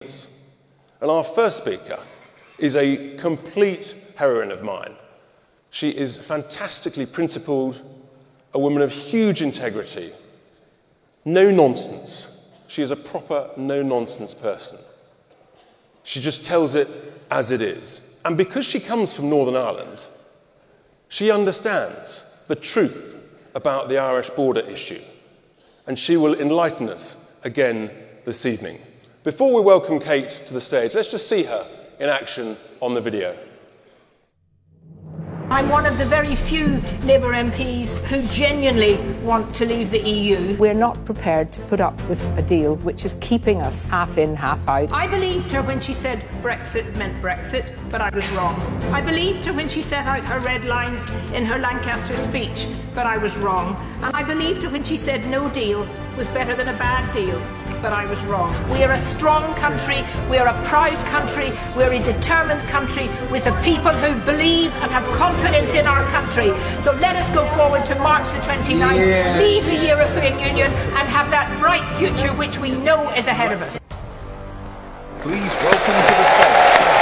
And our first speaker is a complete heroine of mine. She is fantastically principled, a woman of huge integrity, no nonsense. She is a proper no-nonsense person. She just tells it as it is. And because she comes from Northern Ireland, she understands the truth about the Irish border issue. And she will enlighten us again this evening. Before we welcome Kate to the stage, let's just see her in action on the video. I'm one of the very few Labour MPs who genuinely want to leave the EU. We're not prepared to put up with a deal which is keeping us half in, half out. I believed her when she said Brexit meant Brexit, but I was wrong. I believed her when she set out her red lines in her Lancaster speech, but I was wrong. And I believed her when she said no deal was better than a bad deal, but I was wrong. We are a strong country, we are a proud country, we are a determined country with a people who believe and have confidence in our country. So let us go forward to March the 29th, leave the European Union and have that bright future which we know is ahead of us. Please welcome to the stage.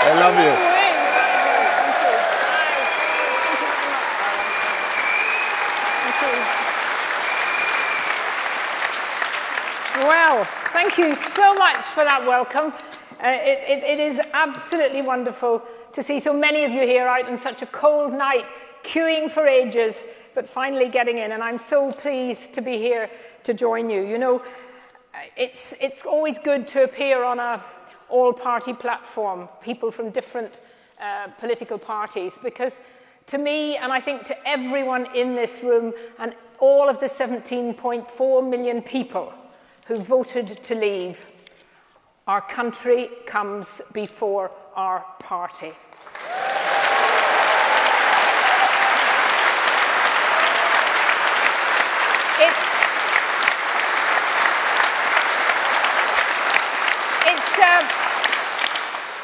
I love you. Well, thank you so much for that welcome. It is absolutely wonderful to see so many of you here out on such a cold night, queuing for ages, but finally getting in. And I'm so pleased to be here to join you. You know, it's always good to appear on a all-party platform, people from different political parties, because to me, and I think to everyone in this room, and all of the 17.4 million people who voted to leave, our country comes before our party.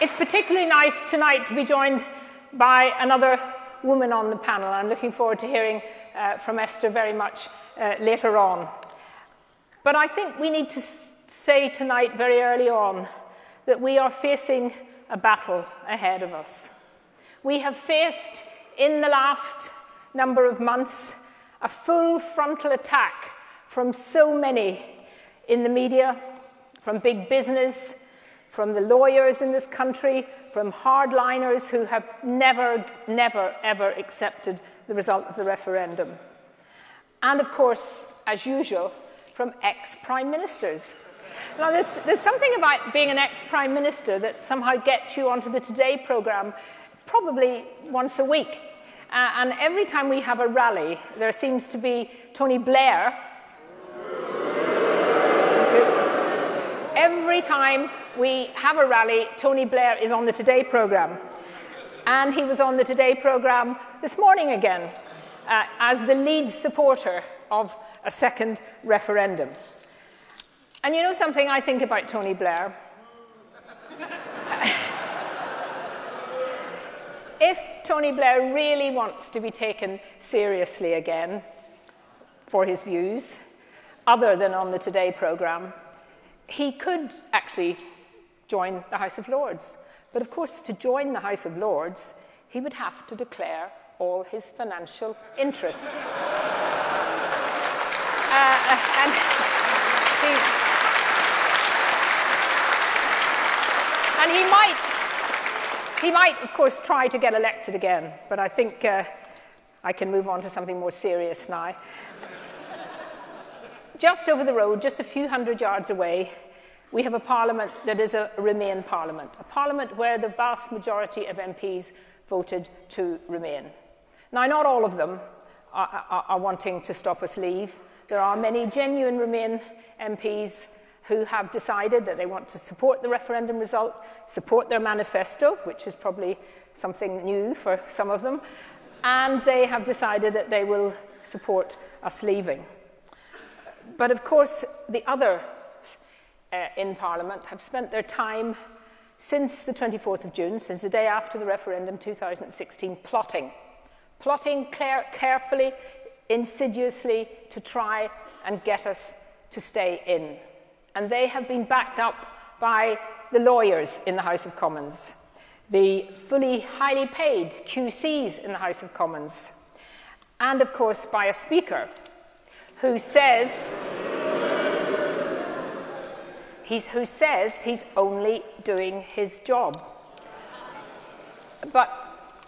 It's particularly nice tonight to be joined by another woman on the panel. I'm looking forward to hearing from Esther very much later on. But I think we need to say tonight very early on that we are facing a battle ahead of us. We have faced in the last number of months a full frontal attack from so many in the media, from big business, from the lawyers in this country, from hardliners who have never, ever accepted the result of the referendum. And of course, as usual, from ex-prime ministers. Now, there's something about being an ex-prime minister that somehow gets you onto the Today programme probably once a week. And every time we have a rally, there seems to be Tony Blair. Every time we have a rally, Tony Blair is on the Today programme. And he was on the Today programme this morning again as the lead supporter of a second referendum. And you know something I think about Tony Blair? If Tony Blair really wants to be taken seriously again for his views, other than on the Today programme, he could actually join the House of Lords. But of course, to join the House of Lords, he would have to declare all his financial interests. And he might, of course, try to get elected again, but I think I can move on to something more serious now. Just over the road, just a few hundred yards away, we have a parliament that is a Remain parliament, a parliament where the vast majority of MPs voted to remain. Now, not all of them are wanting to stop us leave. There are many genuine Remain MPs who have decided that they want to support the referendum result, support their manifesto, which is probably something new for some of them, and they have decided that they will support us leaving. But of course, the other in Parliament have spent their time since the 24th of June, since the day after the referendum 2016, plotting carefully, insidiously to try and get us to stay in. And they have been backed up by the lawyers in the House of Commons, the fully highly paid QCs in the House of Commons, and of course by a speaker who says he's only doing his job. But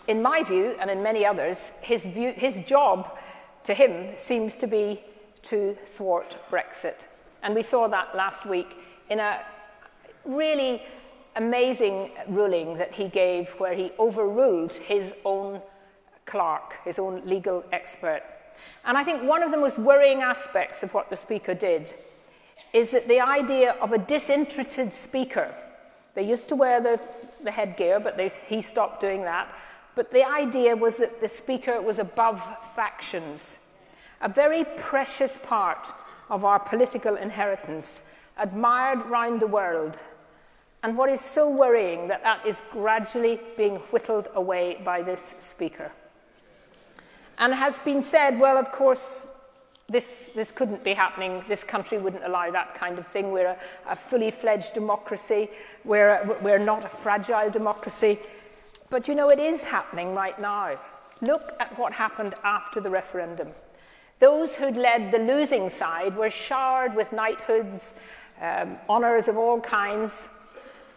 in my view, and in many others, his job to him seems to be to thwart Brexit. And we saw that last week in a really amazing ruling that he gave where he overruled his own clerk, his own legal expert. And I think one of the most worrying aspects of what the Speaker did is that the idea of a disinterested Speaker, they used to wear the headgear, but he stopped doing that, but the idea was that the Speaker was above factions, a very precious part of our political inheritance, admired round the world. And what is so worrying that that is gradually being whittled away by this Speaker. And it has been said, well, of course, this couldn't be happening. This country wouldn't allow that kind of thing. We're a fully fledged democracy. We're not a fragile democracy. But you know, it is happening right now. Look at what happened after the referendum. Those who'd led the losing side were showered with knighthoods, honours of all kinds.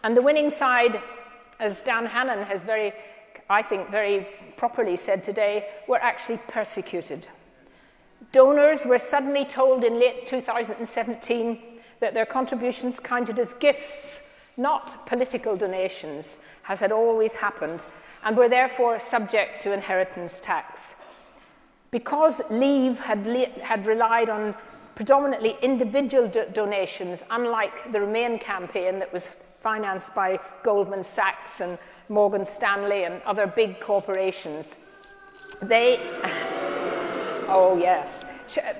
And the winning side, as Dan Hannan has I think very properly said today, were actually persecuted. Donors were suddenly told in late 2017 that their contributions counted as gifts, not political donations, as had always happened, and were therefore subject to inheritance tax. Because Leave had relied on predominantly individual donations, unlike the Remain campaign that was financed by Goldman Sachs and Morgan Stanley and other big corporations, oh yes.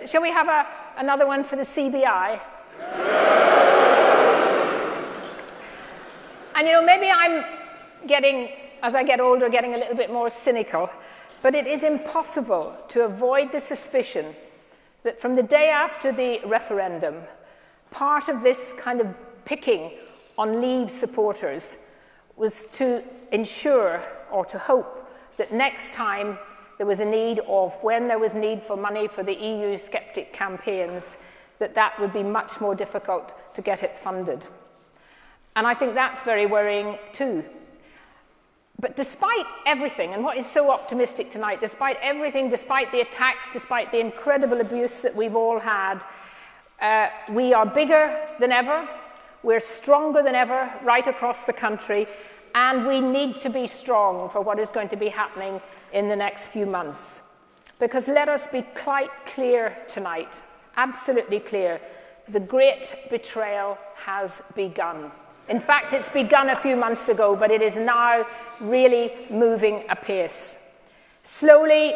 Shall we have another one for the CBI? And you know, maybe I'm getting, as I get older, getting a little bit more cynical, but it is impossible to avoid the suspicion that from the day after the referendum, part of this kind of picking on Leave supporters was to ensure or to hope that next time there was a need, or when there was need for money for the EU skeptic campaigns, that would be much more difficult to get it funded. And I think that's very worrying too. But despite everything, and what is so optimistic tonight, despite everything, despite the attacks, despite the incredible abuse that we've all had, we are bigger than ever, we're stronger than ever right across the country, and we need to be strong for what is going to be happening in the next few months. Because let us be quite clear tonight, absolutely clear, the great betrayal has begun. In fact, it's begun a few months ago, but it is now really moving apace. Slowly,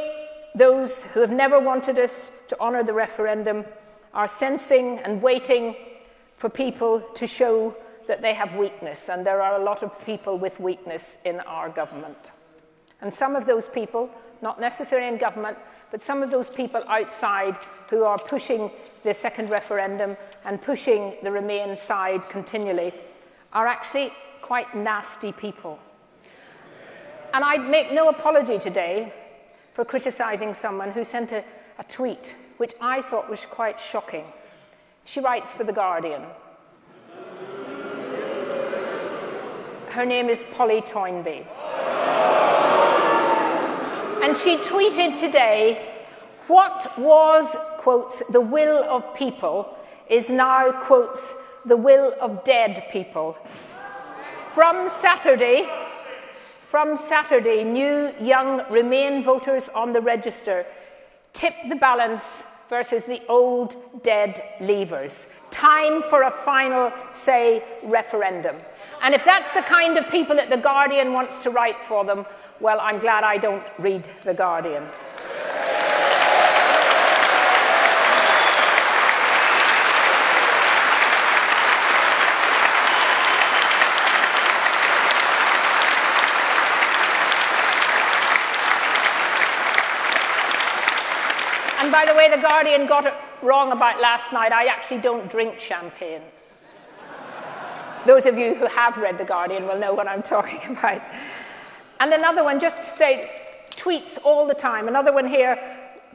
those who have never wanted us to honour the referendum are sensing and waiting for people to show that they have weakness, and there are a lot of people with weakness in our government. And some of those people, not necessarily in government, but some of those people outside who are pushing the second referendum and pushing the Remain side continually, are actually quite nasty people. And I'd make no apology today for criticising someone who sent a tweet, which I thought was quite shocking. She writes for The Guardian. Her name is Polly Toynbee. And she tweeted today, what was, quotes, the will of people is now, quotes, the will of dead people. From Saturday, new young Remain voters on the register tipped the balance versus the old dead leavers. Time for a final say referendum. And if that's the kind of people that The Guardian wants to write for them, well, I'm glad I don't read The Guardian. And by the way, The Guardian got it wrong about last night. I actually don't drink champagne. Those of you who have read The Guardian will know what I'm talking about. And another one, just to say, tweets all the time. Another one here,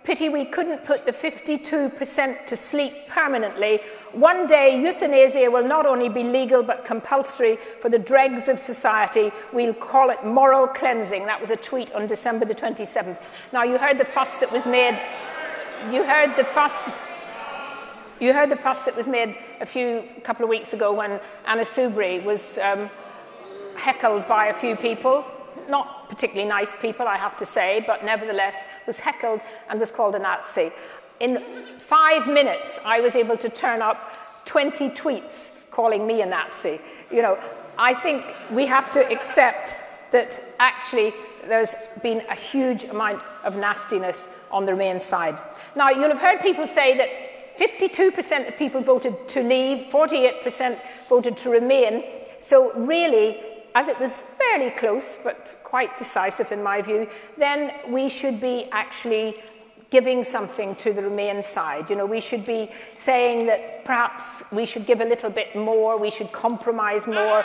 pity we couldn't put the 52% to sleep permanently. One day, euthanasia will not only be legal but compulsory for the dregs of society. We'll call it moral cleansing. That was a tweet on December the 27th. Now, you heard the fuss that was made. You heard the fuss that was made a couple of weeks ago when Anna Soubry was heckled by a few people. Not particularly nice people, I have to say, but nevertheless was heckled and was called a Nazi. In 5 minutes, I was able to turn up 20 tweets calling me a Nazi. You know, I think we have to accept that actually there's been a huge amount of nastiness on the Remain side. Now, you'll have heard people say that 52% of people voted to leave, 48% voted to remain. So really, as it was fairly close, but quite decisive in my view, then we should be actually giving something to the Remain side. You know, we should be saying that perhaps we should give a little bit more, we should compromise more,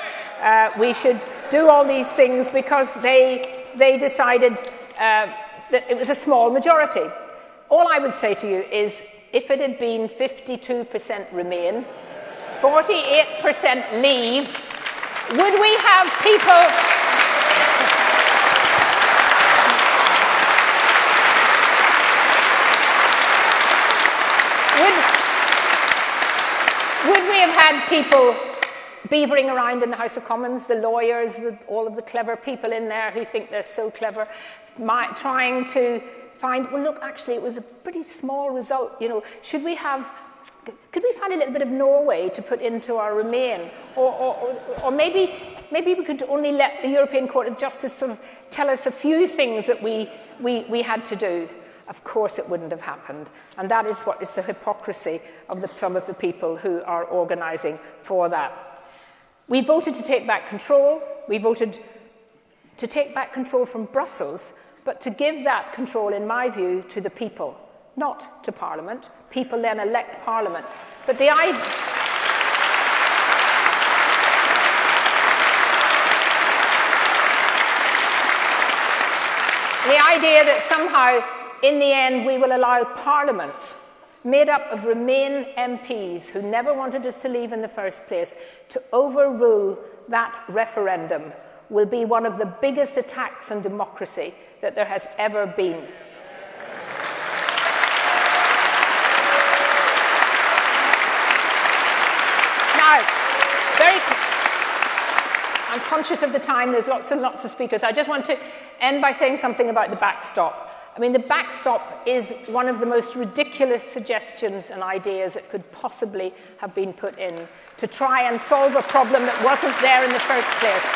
we should do all these things because they decided that it was a small majority. All I would say to you is, if it had been 52% Remain, 48% Leave, would we have people... Would we have had people beavering around in the House of Commons, the lawyers, all of the clever people in there who think they're so clever, trying to find, well, look, actually, it was a pretty small result. You know, could we find a little bit of Norway to put into our Remain? Or maybe we could only let the European Court of Justice sort of tell us a few things that we had to do. Of course it wouldn't have happened. And that is what is the hypocrisy of some of the people who are organising for that. We voted to take back control. We voted to take back control from Brussels, but to give that control, in my view, to the people, not to Parliament. People then elect Parliament. But the idea that somehow, in the end, we will allow Parliament, made up of Remain MPs who never wanted us to leave in the first place, to overrule that referendum will be one of the biggest attacks on democracy that there has ever been. Now, I'm conscious of the time, there's lots and lots of speakers. I just want to end by saying something about the backstop. I mean, the backstop is one of the most ridiculous suggestions and ideas that could possibly have been put in to try and solve a problem that wasn't there in the first place.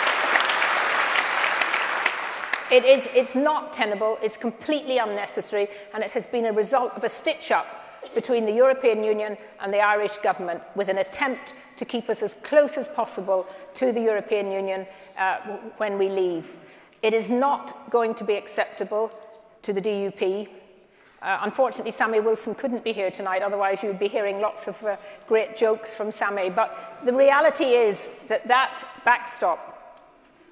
It's not tenable, it's completely unnecessary, and it has been a result of a stitch-up between the European Union and the Irish government with an attempt to keep us as close as possible to the European Union when we leave. It is not going to be acceptable to the DUP. Unfortunately, Sammy Wilson couldn't be here tonight, otherwise you would be hearing lots of great jokes from Sammy. But the reality is that that backstop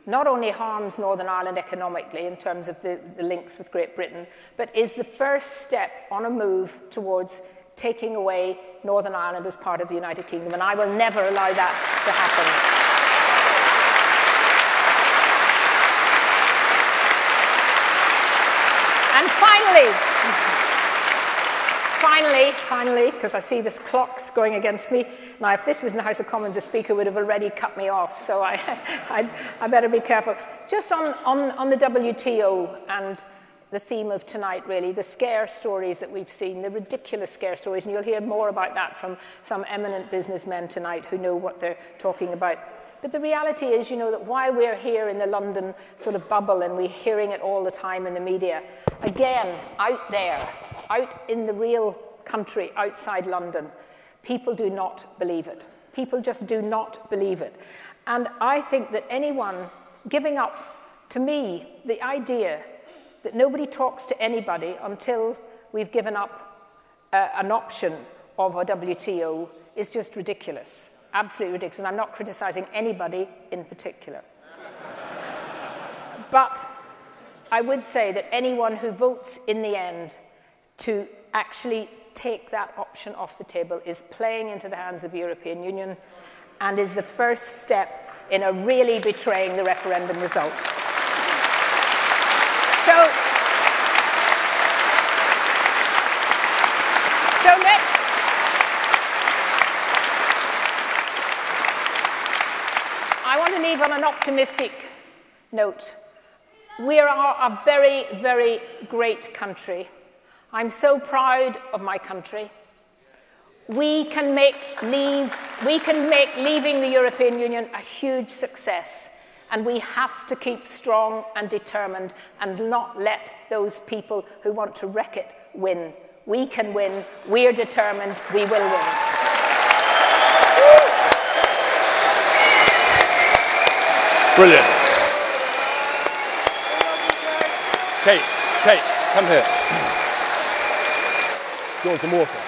not only harms Northern Ireland economically in terms of the links with Great Britain, but is the first step on a move towards taking away Northern Ireland as part of the United Kingdom, and I will never allow that to happen. And finally, because I see this clock's going against me. Now, if this was in the House of Commons, the Speaker would have already cut me off, so I better be careful. Just on the WTO, and the theme of tonight, really, the scare stories that we've seen, the ridiculous scare stories, and you'll hear more about that from some eminent businessmen tonight who know what they're talking about. But the reality is, you know, that while we're here in the London sort of bubble and we're hearing it all the time in the media, again, out there, out in the real country outside London, people do not believe it. People just do not believe it. And I think that anyone giving up, to me, the idea that nobody talks to anybody until we've given up an option of a WTO is just ridiculous, absolutely ridiculous. And I'm not criticizing anybody in particular. But I would say that anyone who votes in the end to actually take that option off the table is playing into the hands of the European Union and is the first step in a really betraying the referendum result. So next, I want to leave on an optimistic note. We are a very, very great country. I'm so proud of my country. We can make leaving the European Union a huge success. And we have to keep strong and determined and not let those people who want to wreck it win. We can win. We're determined. We will win. Brilliant. Kate, come here. Do you want some water?